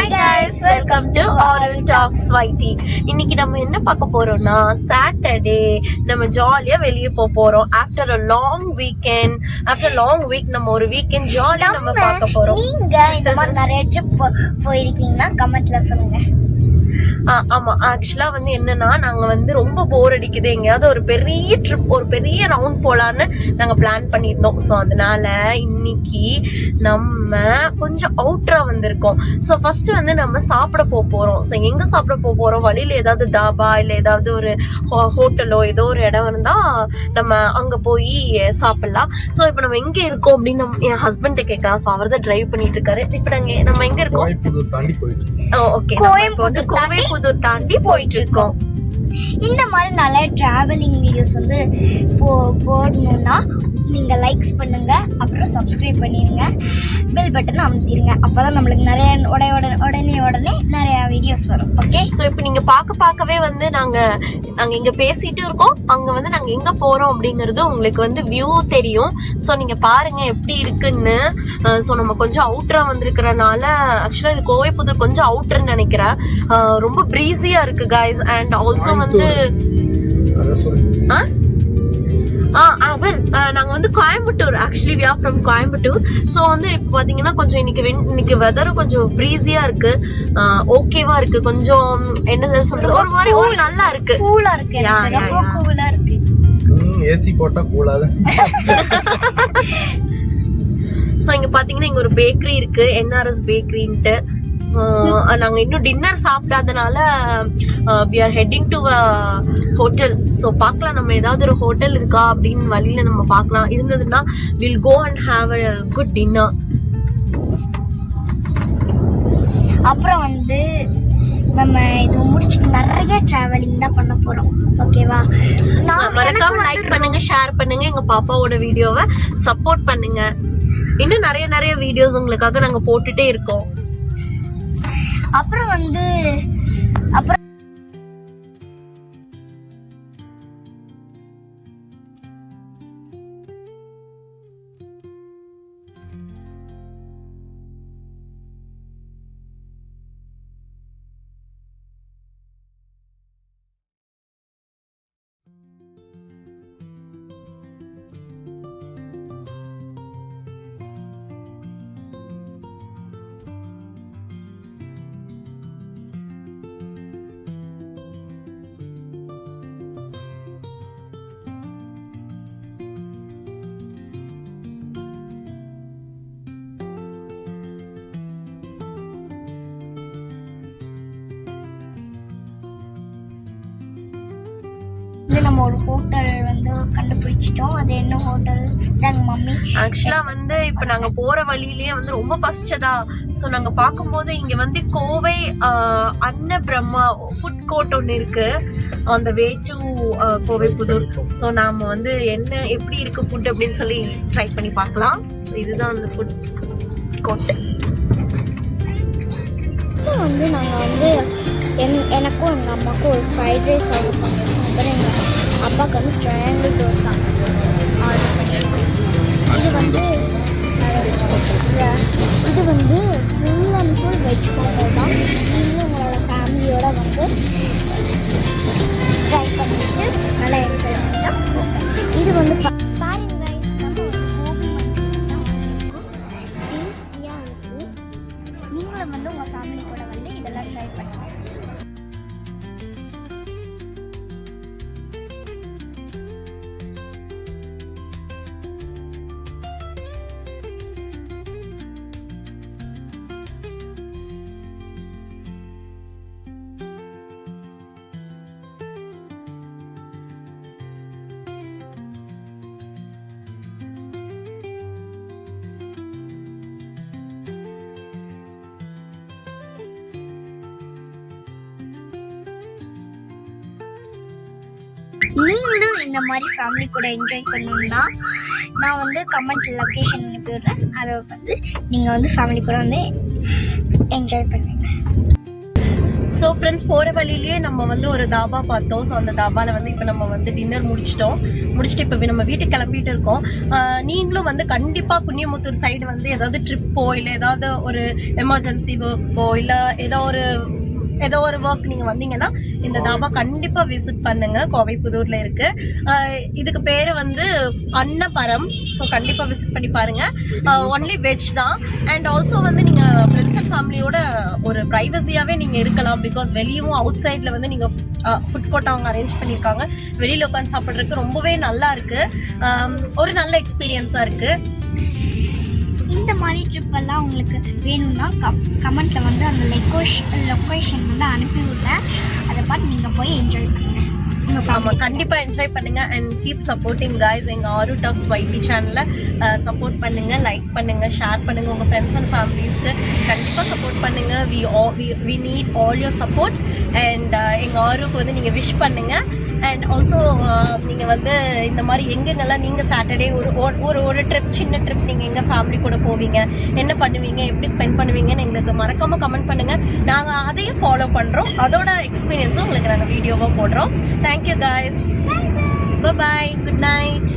Hi guys, welcome to Oral Talks YT. இன்னைக்கு நம்ம என்ன பார்க்க போறோம்னா சாட்டர்டே நம்ம ஜாலியா வெளிய போறோம். ஆஃப்டர் a long week நம்ம ஒரு வீக்கெண்ட் ஜாலியா நம்ம பார்க்க போறோம். நீங்க இந்த மாதிரி நிறைய ட்ரிப் போயிருக்கீங்கன்னா கமெண்ட்ல சொல்லுங்க. ஆமா, ஆக்சுவலா வந்து என்னன்னா நாங்க வந்து ரொம்ப போர் அடிக்குது, எங்கேயாவது ஒரு பெரிய ட்ரிப் ஒரு பெரிய ரவுண்ட் போலான்னு நாங்க பிளான் பண்ணியிருந்தோம். ஸோ அதனால இன்னைக்கு நம்ம கொஞ்சம் அவுட்டரா வந்திருக்கோம். ஸோ ஃபர்ஸ்ட் வந்து நம்ம சாப்பிட போறோம். ஸோ எங்க சாப்பிட போறோம், வழியில ஏதாவது தாபா இல்லை ஏதாவது ஒரு ஹோட்டலோ ஏதோ ஒரு இடம் இருந்தா நம்ம அங்க போய் சாப்பிடலாம். ஸோ இப்போ நம்ம எங்க இருக்கோம் அப்படின்னு என் ஹஸ்பண்ட் கேட்கலாம். ஸோ அவர் தான் டிரைவ் பண்ணிட்டு இருக்காரு. இப்போ நம்ம எங்க இருக்கோம்? ஓகே, கோயம்புத்தூர் தாண்டி போயிட்டு இருக்கோம். இந்த மாதிரி நிறைய டிராவலிங் வீடியோஸ் வந்து போடணும்னா நீங்க லைக்ஸ் பண்ணுங்க, அப்புறம் சப்ஸ்கிரைப் பண்ணிடுங்க, பெல் பட்டனை அமுத்திடுங்க. அப்பதான் நம்மளுக்கு நிறைய உடனே நிறைய வீடியோஸ் வரும். ஓகே, ஸோ இப்போ நீங்க பார்க்கவே வந்து நாங்க இங்க பேசிட்டு இருக்கோம். அங்க வந்து நாங்க எங்க போறோம் அப்படிங்கிறது உங்களுக்கு வந்து வியூ தெரியும். ஸோ நீங்க பாருங்க எப்படி இருக்குன்னு. ஸோ நம்ம கொஞ்சம் அவுட்டரா வந்திருக்கிறனால, ஆக்சுவலா இது கோவைப்புதூர் கொஞ்சம் அவுட்டர்ன்னு நினைக்கிறேன். ரொம்ப ப்ரீஸியா இருக்கு கைஸ். அண்ட் ஆல்சோ வந்து நாங்க வந்து Coimbatore, actually we are from Coimbatore. So வந்து இப்போ பாத்தீங்கன்னா கொஞ்சம் இன்னைக்கு வெதரும் கொஞ்சம் ப்ரீஸியா இருக்கு, ஓகேவா இருக்கு. கொஞ்சம் என்ன சொல்றது, ஒரு மாதிரி ஒரு நல்லா இருக்கு, கூலா இருக்கு, ரொம்ப கூலா இருக்கு. ஏசி போட்டா கூலாது. ஸோ இங்க பாத்தீங்கன்னா இங்க ஒரு பேக்கரி இருக்கு, NRS பேக்கரின்ட்டு. நாங்க இன்னும் டின்னர் சாப்பிடாதனால we are heading to a hotel. So பார்க்கலாம் நம்ம ஏதாவது ஒரு ஹோட்டல் இருக்கா அப்படின்னு வழியில நம்ம பார்க்கலாம். இருந்ததுன்னா we'll go and have a good dinner. அப்புறம் வந்து நம்ம இது முடிச்சுட்டு நிறைய டிராவலிங் தான் பண்ண போறோம். ஓகேவா? மறக்காம லைக் பண்ணுங்க, ஷேர் பண்ணுங்க, எங்க பாப்பாவோட வீடியோவை சப்போர்ட் பண்ணுங்க. இன்னும் நிறைய வீடியோஸ் உங்களுக்காக நாங்க போட்டுட்டே இருக்கோம். அப்புறம் வந்து நம்ம ஒரு ஹோட்டல் வந்து கண்டுபிடிச்சிட்டோம். அது என்ன ஹோட்டல்? எங்க மம்மி ஆக்சுவலா வந்து இப்ப நாங்க போற வழியிலேயே வந்து ரொம்ப பசிச்சதா. ஸோ நாங்க பார்க்கும்போது இங்க வந்து கோவை அன்ன பிரம்மா ஃபுட் கோர்ட் ஒன்று இருக்கு, on the way to Kovaipudur. So நாம வந்து என்ன எப்படி இருக்கு ஃபுட் அப்படின்னு சொல்லி ட்ரை பண்ணி பார்க்கலாம். ஸோ இதுதான் அந்த ஃபுட் கோர்ட். வந்து நாங்கள் வந்து எனக்கும் எங்கள் அம்மாவுக்கும் ஒரு ஃப்ரைட் ரைஸ் ஆர்டர் பண்ணியிருக்கோம். அப்புறம் எங்கள் அப்பாவுக்கு வந்து ட்ரையாங்கிள் தோசை ஆர்டர் பண்ணியிருக்கோம். இது வந்து full and full veg hotel தான். இன்னும் உங்களோட ஃபேமிலியோட வந்து ட்ரை பண்ணிட்டு நல்லா என்ஜாய் பண்ணிட்டா போகும். இது வந்து பாருங்க guys, நம்ம ஒரு கோபி மஞ்சூரியன் தான் வந்திருக்கோம். டேஸ்டியாக இருக்குது. நீங்களும் வந்து உங்கள் ஃபேமிலி கூட வந்து இதெல்லாம் ட்ரை பண்ணுங்க. நீங்களும் இந்த மாதிரி ஃபேமிலி கூட என்ஜாய் பண்ணணும்னா நான் வந்து கமெண்ட் லொக்கேஷன் அனுப்பிவிடுறேன். அதை வந்து நீங்கள் வந்து ஃபேமிலி கூட வந்து என்ஜாய் பண்ணுங்க. ஸோ ஃப்ரெண்ட்ஸ், போகிற வழியிலேயே நம்ம வந்து ஒரு தாபா பார்த்தோம். ஸோ அந்த தாபாவில் வந்து இப்போ நம்ம வந்து டின்னர் முடிச்சுட்டு இப்போ நம்ம வீட்டுக்கு கிளம்பிட்டு இருக்கோம். நீங்களும் வந்து கண்டிப்பாக குன்னியமுத்தூர் சைடு வந்து ஏதாவது ட்ரிப்போ இல்லை ஏதாவது ஒரு எமர்ஜென்சி ஒர்க்கோ இல்லை ஏதோ ஒரு ஒர்க் நீங்க வந்தீங்கன்னா இந்த தாபா கண்டிப்பா விசிட் பண்ணுங்க. கோவைப்புதூர்ல இருக்கு. இதுக்கு பேரு வந்து அன்னபரம். ஸோ கண்டிப்பா விசிட் பண்ணி பாருங்க. ஒன்லி வெஜ் தான். அண்ட் ஆல்சோ வந்து நீங்க ஃப்ரெண்ட்ஸ் அண்ட் ஃபேமிலியோட ஒரு பிரைவசியாவே நீங்க இருக்கலாம். பிகாஸ் வெளியவும் அவுட் சைட்ல வந்து நீங்க ஃபுட் கோர்ட் அவங்க அரேஞ்ச் பண்ணியிருக்காங்க. வெளியில உட்காந்து சாப்பிட்றதுக்கு ரொம்பவே நல்லா இருக்கு. ஒரு நல்ல எக்ஸ்பீரியன்ஸா இருக்கு. இந்த மாதிரி ட்ரிப் எல்லாம் உங்களுக்கு வேணும்னா கமெண்ட்ல வந்து அந்த லொக்கேஷன் வந்து அனுப்பி விடுறேன். அதை பார்த்து நீங்கள் போய் என்ஜாய் பண்ணுங்க. ஆமா, கண்டிப்பா என்ஜாய் பண்ணுங்க. And keep supporting guys. எங்க ஆரு டாக்ஸ் YT சேனலை சப்போர்ட் பண்ணுங்க, லைக் பண்ணுங்க, ஷேர் பண்ணுங்க. உங்க ஃப்ரெண்ட்ஸ் அண்ட் ஃபேமிலிஸ்க்கு கண்டிப்பா சப்போர்ட் பண்ணுங்க. We need all your support. And எங்க ஆருக்கு வந்து நீங்க விஷ் பண்ணுங்க. அண்ட் ஆல்சோ நீங்கள் வந்து இந்த மாதிரி எங்கெங்கெல்லாம் நீங்கள் சாட்டர்டே ஒரு ட்ரிப், சின்ன ட்ரிப் நீங்கள் எங்கள் ஃபேமிலி கூட போவீங்க, என்ன பண்ணுவீங்க, எப்படி ஸ்பெண்ட் பண்ணுவீங்கன்னு எங்களுக்கு மறக்காமல் கமெண்ட் பண்ணுங்கள். நாங்கள் அதையும் ஃபாலோ பண்ணுறோம். அதோட எக்ஸ்பீரியன்ஸும் உங்களுக்கு நாங்கள் வீடியோவாக போடுறோம். Thank you guys. Bye-bye. Good night.